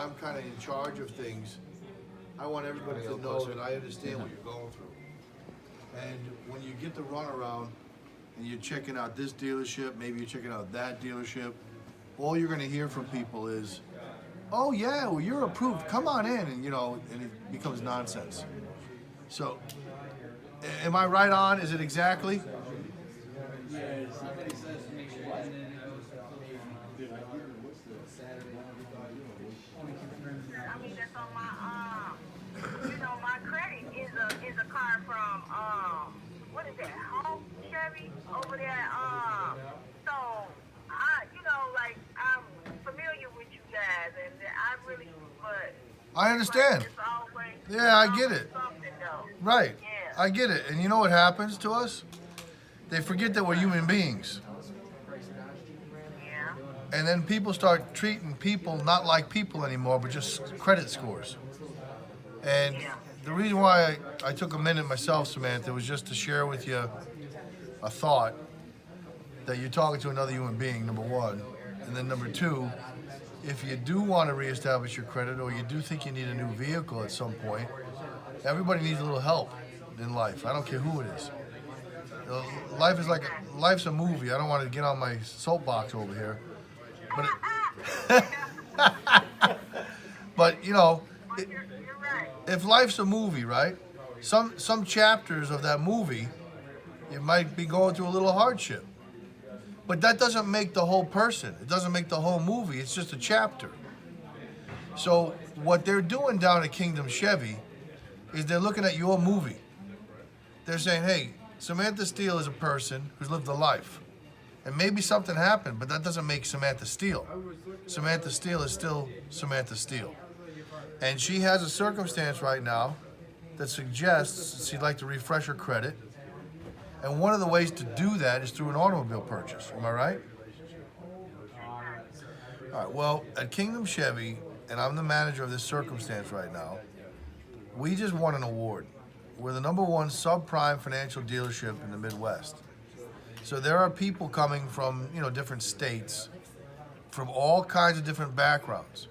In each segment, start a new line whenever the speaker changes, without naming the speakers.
I'm kind of in charge of things, I want everybody to know that I understand what you're going through. And when you get the runaround and you're checking out this dealership, maybe you're checking out that dealership, all you're gonna hear from people is, oh yeah, well you're approved, come on in, and and it becomes nonsense. So, am I right on? Is it exactly?
I mean, that's on my my credit is a car from what is that? Home Chevy over there. So like I'm familiar with you guys, and I really, but
I understand.
it's always
Yeah, I get it.
something though.
Right.
Yeah.
I get it. And you know what happens to us? They forget that we're human beings.
Yeah.
And then people start treating people not like people anymore, but just credit scores. And the reason why I took a minute myself, Samantha, was just to share with you a thought that you're talking to another human being, number one. And then number two, if you do want to reestablish your credit or you do think you need a new vehicle at some point, everybody needs a little help in life. I don't care who it is. Life is life's a movie. I don't want to get on my soapbox over here. But
You're right.
if life's a movie, right? Some chapters of that movie, you might be going through a little hardship. But that doesn't make the whole person. It doesn't make the whole movie. It's just a chapter. So what they're doing down at Kingdom Chevy is they're looking at your movie. They're saying, hey, Samantha Steele is a person who's lived a life. And maybe something happened, but that doesn't make Samantha Steele. Samantha Steele is still Samantha Steele. And she has a circumstance right now that suggests she'd like to refresh her credit. And one of the ways to do that is through an automobile purchase. Am I right? All right, well, at Kingdom Chevy, and I'm the manager of this circumstance right now, we just won an award. We're the #1 subprime financial dealership in the Midwest. So there are people coming from, different states, from all kinds of different backgrounds.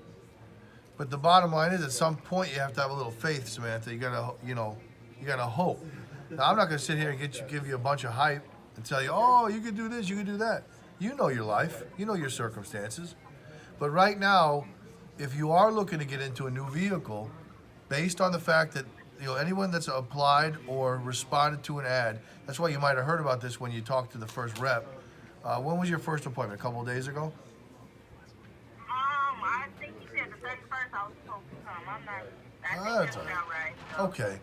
But the bottom line is, at some point, you have to have a little faith, Samantha. You gotta hope. Now, I'm not gonna sit here and give you a bunch of hype and tell you, oh, you can do this, you can do that. You know your life, you know your circumstances. But right now, if you are looking to get into a new vehicle, based on the fact that anyone that's applied or responded to an ad, that's why you might have heard about this when you talked to the first rep. When was your first appointment? A couple of days ago?
I think he said the 31st I was supposed to come. I think that's
all
about
right.
right. So.
Okay.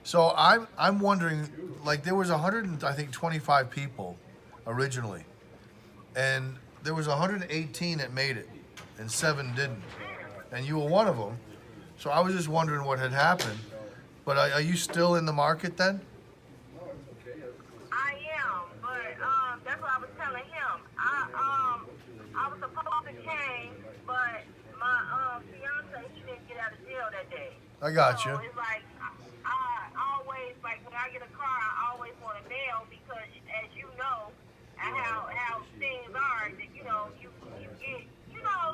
So I'm wondering, like there was 125 people originally, and there was 118 that made it, and 7 didn't, and you were one of them. So I was just wondering what had happened. But are you still in the market then?
I am, but that's what I was telling him. I was supposed to change, but my fiance, he didn't get out of jail that day.
I got you.
So it's like I always, like when I get a car, I always want a nail because, as you know, how things are, that you get,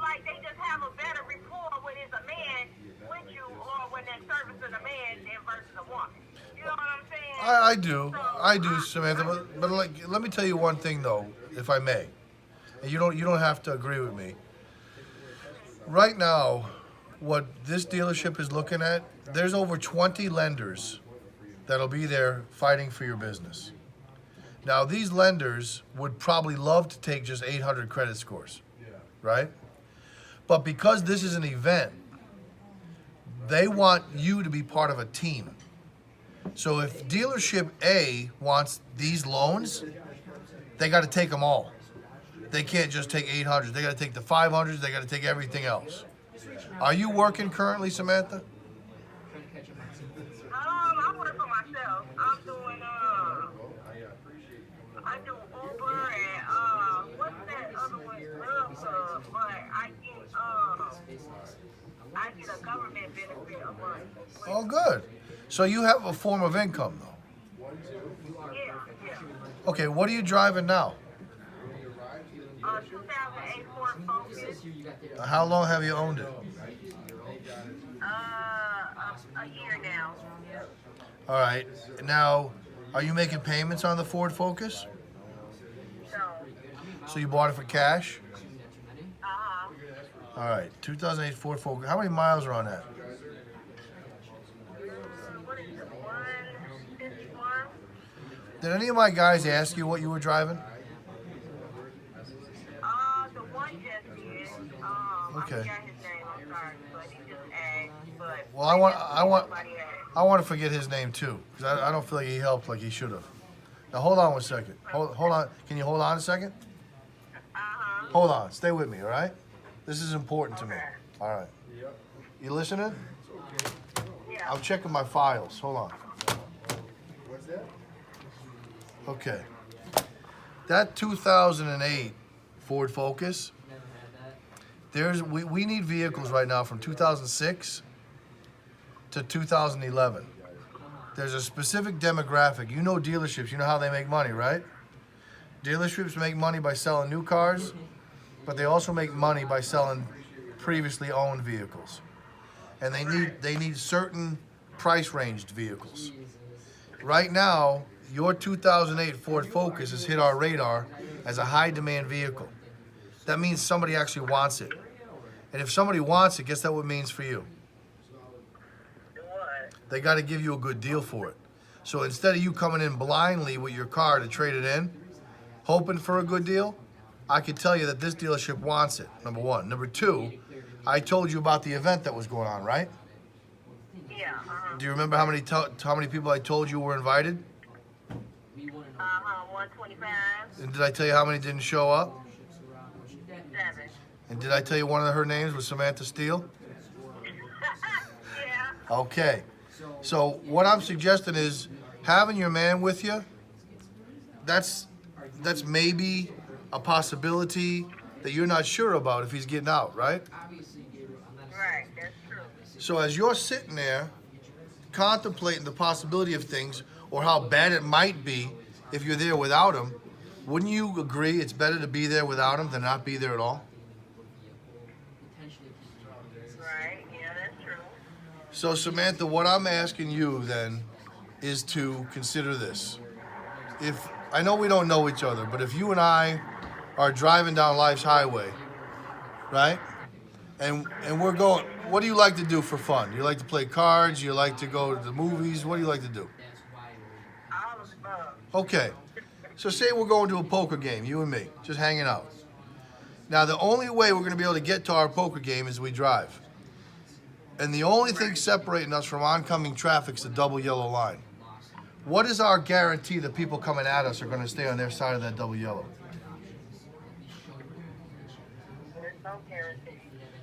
like they just have a better rapport when it's a man with you, or when they're servicing a man than versus a woman. You know what I'm saying?
I do, Samantha. But like, let me tell you one thing though, if I may. And you don't have to agree with me. Right now, what this dealership is looking at, there's over 20 lenders that'll be there fighting for your business. Now, these lenders would probably love to take just 800 credit scores, right? But because this is an event, they want you to be part of a team. So if dealership A wants these loans, they got to take them all. They can't just take 800s. They got to take the 500s. They got to take everything else. Are you working currently, Samantha?
I work for myself. I'm doing I do Uber and what's that other one? But I get a government benefit a month.
Oh, good. So you have a form of income, though.
Yeah.
Okay, what are you driving now?
2008 Ford Focus.
How long have you owned it?
A year now.
All right. Now, are you making payments on the Ford Focus?
So,
So you bought it for cash?
uh-huh.
All right. 2008 Ford Focus. How many miles are on that?
What is it, 151?
Did any of my guys ask you what you were driving?
The one just did. I
Okay.
forgot his name, I'm sorry, but he just asked, but
Well, I want
somebody asked.
I want to forget his name too, because I don't feel like he helped like he should have. Now hold on one second. Hold on. Can you hold on a second?
Uh-huh.
Hold on. Stay with me, all right? This is important to me.
Okay.
All right. You listening?
Yeah.
I'm checking my files. Hold on. Okay. That 2008 Ford Focus. We need vehicles right now from 2006 to 2011. There's a specific demographic. You know dealerships. You know how they make money, right? Dealerships make money by selling new cars, but they also make money by selling previously owned vehicles. And they need certain price ranged vehicles. Right now, your 2008 Ford Focus has hit our radar as a high demand vehicle. That means somebody actually wants it. And if somebody wants it, guess that what it means for you?
What?
They got to give you a good deal for it. So instead of you coming in blindly with your car to trade it in, hoping for a good deal, I can tell you that this dealership wants it, number one. Number two, I told you about the event that was going on, right?
Yeah, uh-huh.
Do you remember how many people I told you were invited?
125,
And did I tell you how many didn't show up?
7.
And did I tell you one of her names was Samantha Steele?
Yeah.
Okay. So what I'm suggesting is having your man with you. That's maybe a possibility that you're not sure about if he's getting out, right?
Right, that's true.
So as you're sitting there contemplating the possibility of things or how bad it might be if you're there without him, wouldn't you agree it's better to be there without him than not be there at all?
Right, yeah, that's true.
So Samantha, what I'm asking you then is to consider this. If I know we don't know each other, but if you and I are driving down life's highway, right? And we're going, what do you like to do for fun? Do you like to play cards? Do you like to go to the movies? What do you like to do?
All of the above.
Okay. So say we're going to a poker game, you and me, just hanging out. Now the only way we're going to be able to get to our poker game is we drive. And the only thing separating us from oncoming traffic is the double yellow line. What is our guarantee that people coming at us are going to stay on their side of that double yellow?
There's no guarantee.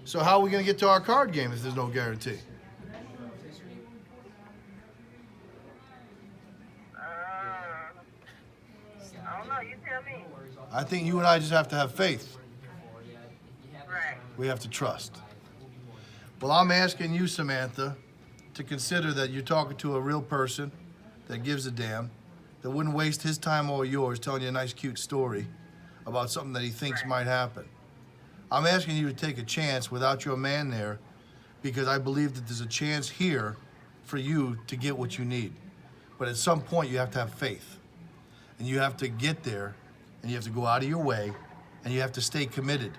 So how are we going to get to our card game if there's no guarantee?
I don't know, you tell me.
I think you and I just have to have faith.
Right.
We have to trust. Well, I'm asking you, Samantha, to consider that you're talking to a real person that gives a damn, that wouldn't waste his time or yours telling you a nice, cute story about something that he thinks might happen. I'm asking you to take a chance without your man there because I believe that there's a chance here for you to get what you need. But at some point, you have to have faith. And you have to get there, and you have to go out of your way, and you have to stay committed.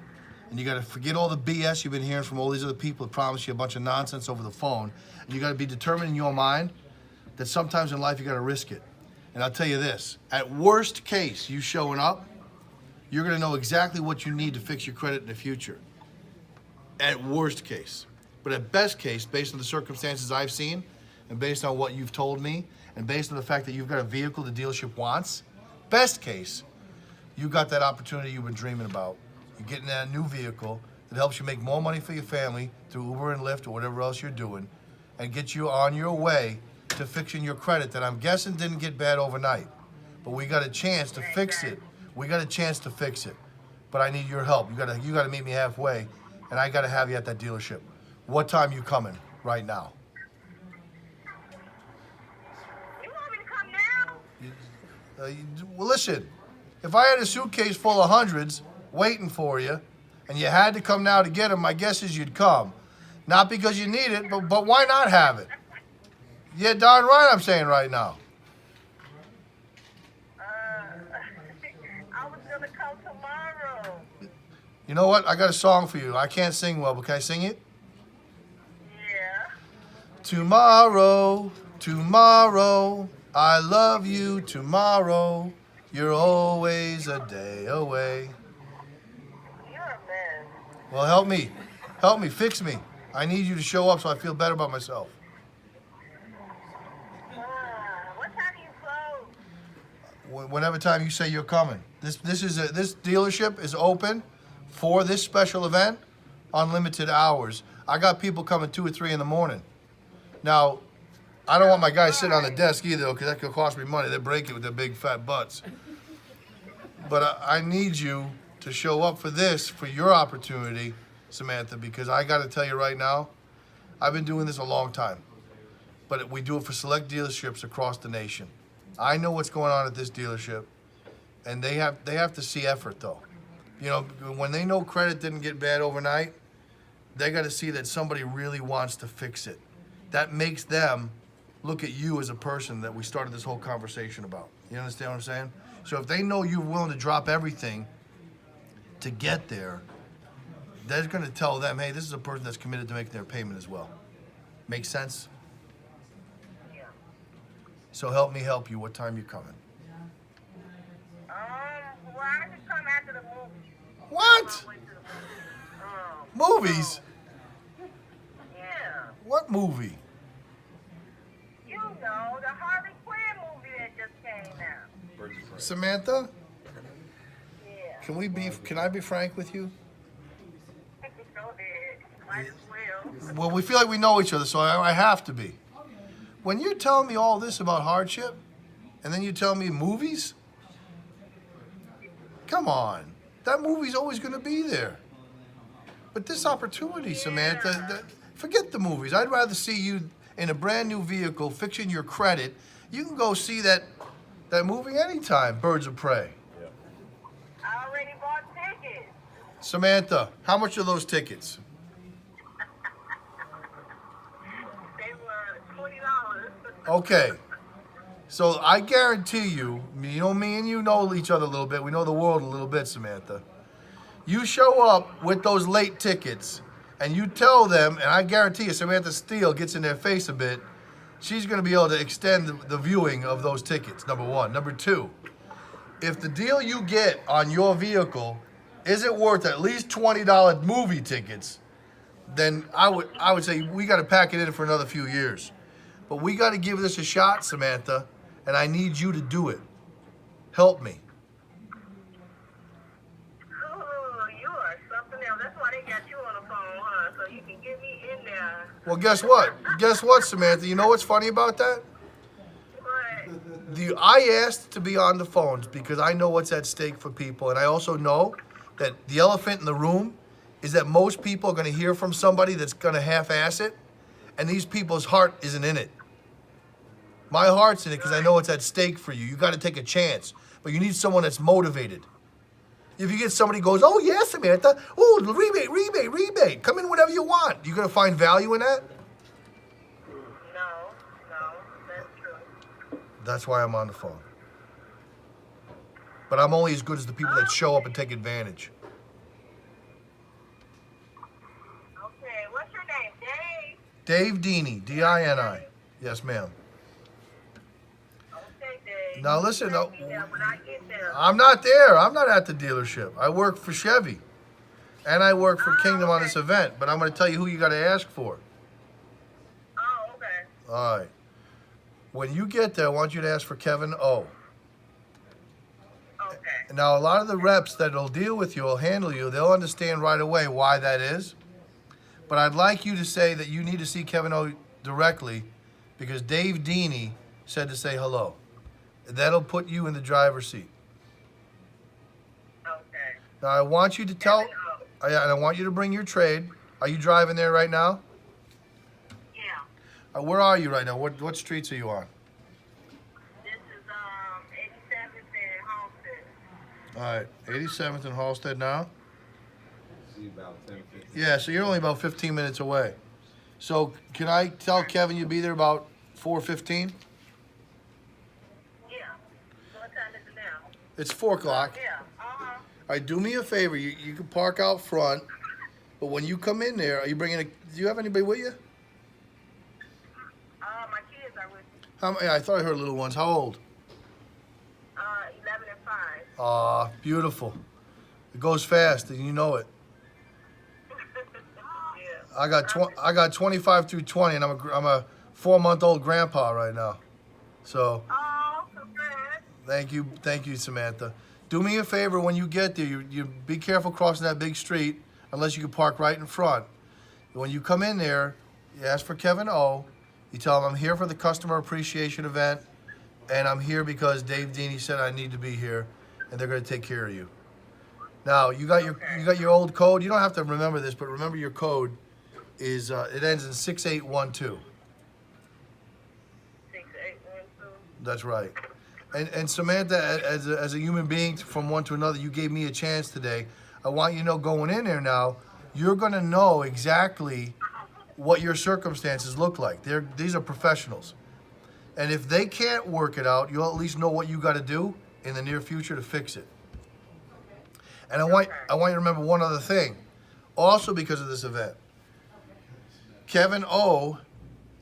And you got to forget all the BS you've been hearing from all these other people that promise you a bunch of nonsense over the phone. And you got to be determined in your mind that sometimes in life you got to risk it. And I'll tell you this, at worst case, you showing up, you're going to know exactly what you need to fix your credit in the future. At worst case. But at best case, based on the circumstances I've seen, and based on what you've told me, and based on the fact that you've got a vehicle the dealership wants, best case, you got that opportunity you've been dreaming about. You're getting that new vehicle that helps you make more money for your family through Uber and Lyft or whatever else you're doing, and get you on your way to fixing your credit that I'm guessing didn't get bad overnight. But we got a chance to fix it. We got a chance to fix it. But I need your help. You gotta meet me halfway, and I gotta have you at that dealership. What time you coming right now?
You want me to come now?
Well, listen, if I had a suitcase full of hundreds waiting for you, and you had to come now to get them, my guess is you'd come. Not because you need it, but why not have it? Yeah, darn right I'm saying right now.
I was gonna come tomorrow.
You know what? I got a song for you. I can't sing well, but can I sing it?
Yeah.
Tomorrow, tomorrow, I love you tomorrow. You're always a day away.
You're a mess.
Well, help me. Help me. Fix me. I need you to show up so I feel better about myself.
What time do you close?
Whenever time you say you're coming. This dealership is open for this special event, unlimited hours. I got people coming 2 or 3 in the morning. Now, I don't want my guys sitting on the desk either, because that could cost me money. They break it with their big fat butts. But I need you to show up for this, for your opportunity, Samantha, because I got to tell you right now, I've been doing this a long time. But we do it for select dealerships across the nation. I know what's going on at this dealership, and they have to see effort, though. You know, when they know credit didn't get bad overnight, they got to see that somebody really wants to fix it. That makes them look at you as a person that we started this whole conversation about. You understand what I'm saying? So if they know you're willing to drop everything to get there, they're going to tell them, hey, this is a person that's committed to making their payment as well. Make sense?
Yeah.
So help me help you. What time you coming?
Well, I can come after the movie.
What?
On my way to the movie.
Movies?
Yeah.
What movie?
You know, the Harley Quinn movie that just came out.
Samantha,
Yeah.
can I be frank with you?
Go ahead. Might as well.
Well, we feel like we know each other, so I have to be. When you're telling me all this about hardship, and then you tell me movies, come on. That movie's always going to be there. But this opportunity, Samantha, forget the movies. I'd rather see you in a brand new vehicle, fixing your credit. You can go see that movie anytime, Birds of Prey.
I already bought tickets.
Samantha, how much are those tickets?
They were $20.
Okay. So I guarantee you, you know me and you know each other a little bit. We know the world a little bit, Samantha. You show up with those late tickets and you tell them, and I guarantee you Samantha Steele gets in their face a bit, she's going to be able to extend the viewing of those tickets, number one. Number two, if the deal you get on your vehicle isn't worth at least $20 movie tickets, then I would say we got to pack it in for another few years. But we got to give this a shot, Samantha, and I need you to do it. Help me.
Oh, you are something else. That's why they got you on the phone, huh? So you can get me in there.
Well, guess what? Guess what, Samantha? You know what's funny about that?
But
I asked to be on the phones because I know what's at stake for people, and I also know that the elephant in the room is that most people are going to hear from somebody that's going to half-ass it, and these people's heart isn't in it. My heart's in it because I know it's at stake for you. You got to take a chance, but you need someone that's motivated. If you get somebody who goes, oh, yeah, Samantha, oh, rebate, come in whenever you want. You going to find value in that?
no, that's true.
That's why I'm on the phone. But I'm only as good as the people that show up and take advantage.
Okay, what's your name? Dave?
Dave Dini, D-I-N-I. Yes, ma'am.
Okay, Dave.
Now listen,
Let me know when I get there.
I'm not there. I'm not at the dealership. I work for Chevy. And I work for Kingdom on this event. But I'm going to tell you who you got to ask for.
Oh, okay.
All right. When you get there, I want you to ask for Kevin O.
Okay.
Now, a lot of the reps that'll deal with you will handle you. They'll understand right away why that is. But I'd like you to say that you need to see Kevin O directly because Dave Dini said to say hello. That'll put you in the driver's seat.
Okay.
Now, I want you to tell, and I want you to bring your trade. Are you driving there right now?
Yeah.
Where are you right now? What streets are you on?
This is 87th and Homestead.
All right, 87th and Halstead now?
See about 10, 15.
Yeah, so you're only about 15 minutes away. So can I tell Kevin you'll be there about 4:15?
Yeah. What time is it now?
It's 4 o'clock.
Yeah.
All right, do me a favor. You can park out front, but when you come in there, are you bringing a? Do you have anybody with you?
My kids are with me.
How many? I thought I heard little ones. How old?
11 and 5.
Beautiful. It goes fast, and you know it.
Yeah.
I got 25 through 20, and I'm a 4-month-old grandpa right now. So
Oh, congrats.
thank you, Samantha. Do me a favor when you get there. You be careful crossing that big street, unless you can park right in front. When you come in there, you ask for Kevin O. You tell him I'm here for the customer appreciation event, and I'm here because Dave Deeney said I need to be here, and they're going to take care of you. Now you got your old code. You don't have to remember this, but remember your code is it ends in 6812.
6812.
That's right. And Samantha, as a human being from one to another, you gave me a chance today. I want you to know going in there now, you're going to know exactly what your circumstances look like. These are professionals. And if they can't work it out, you'll at least know what you got to do in the near future to fix it. And I want you to remember one other thing. Also because of this event, Kevin O,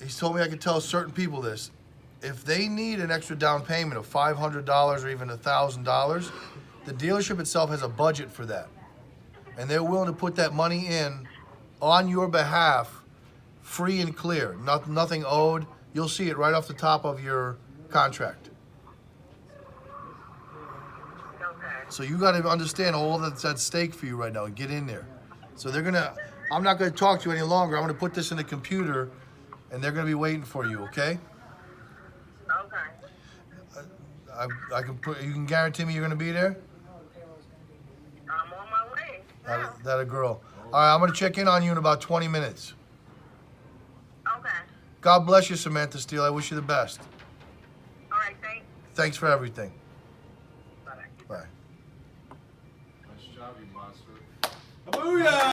he's told me I could tell certain people this. If they need an extra down payment of $500 or even $1,000, the dealership itself has a budget for that. And they're willing to put that money in on your behalf, free and clear, nothing owed. You'll see it right off the top of your contract.
Okay.
So you got to understand all that's at stake for you right now and get in there. So I'm not going to talk to you any longer. I'm going to put this in the computer and they're going to be waiting for you, okay?
Okay.
You can guarantee me you're going to be there?
I'm on my way. Yeah.
That a girl. All right, I'm going to check in on you in about 20 minutes.
Okay.
God bless you, Samantha Steele. I wish you the best.
All right, thanks.
Thanks for everything.
Bye-bye.
Bye.
Nice job, you monster.
Booyah!